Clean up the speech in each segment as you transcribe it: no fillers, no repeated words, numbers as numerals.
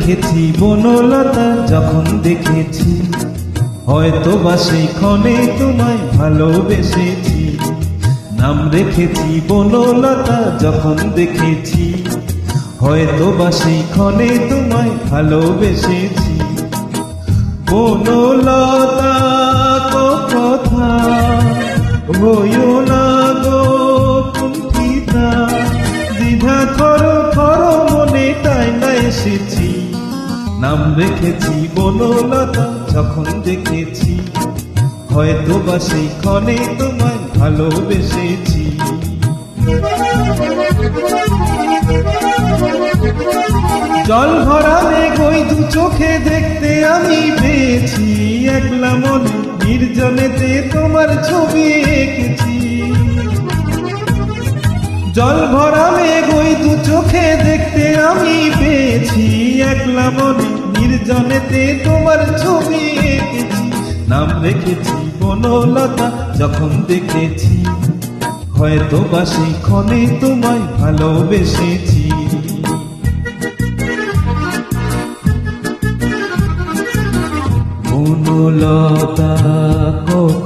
রেখেছি বনলতা যখন দেখেছি, হয়তো বা সেই ক্ষণে তোমায় ভালোবেসেছি। নাম রেখেছি বনলতা যখন দেখেছি, হয়তো বা সেই ক্ষণে তোমায় ভালোবেসেছি। বনলতা কথা হইও না গো কুণ্ঠিতা, দ্বিধা খরো খরো মনে তাই না এসেছি। নাম রেখেছি বনলতা যখন দেখেছি, হয়তো বা সেই ক্ষণে তোমায় ভালোবেসেছি। জল ভরা মেঘ ওই দু চোখে দেখতে আমি পেয়েছি, একলা মনে নির্জনেতে তোমার ছবি এঁকেছি। জল ভরা মেঘ ওই দু চোখে দেখতে আমি পেয়েছি, একলা মনে নির্জনেতে তোমার ছবি এঁকেছি। নাম রেখেছি বনলতা যখন দেখেছি, হয়তো বা সেই ক্ষণে তোমায় ভালোবেসেছি। বনলতা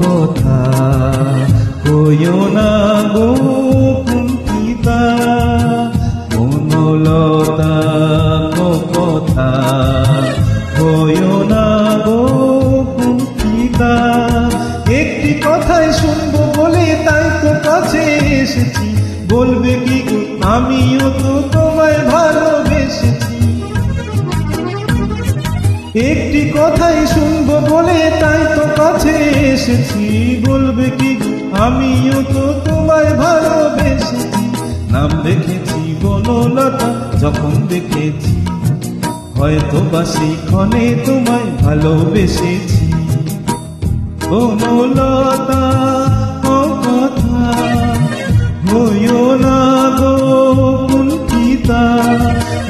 কথা কইও না গো কুণ্ঠিতা, বনলতা কথা কইও না গো কুণ্ঠিতা। একটি কথাই শুনবো বলে তাই তো কাছে এসেছি, বলবে কি গো আমিও তো তোমায় ভালোবেসেছি। একটি কথাই শুনবো বলে তাই তো কাছে এসেছি, বলবে কি গো আমিও তো তোমায় ভালোবেসেছি। নাম রেখেছি বনলতা যখন দেখেছি, হয়তো বা সেই ক্ষণে তোমায় ভালোবেসেছি। বনলতা কথা হইও না গো কুণ্ঠিতা,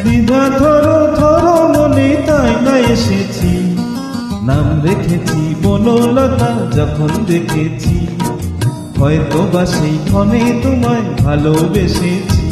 দ্বিধা ধরো ধরো মনে তাই না এসেছি। নাম রেখেছি বনলতা যখন দেখেছি, হয়তো বা সেই ক্ষণে তোমায় ভালোবেসেছি।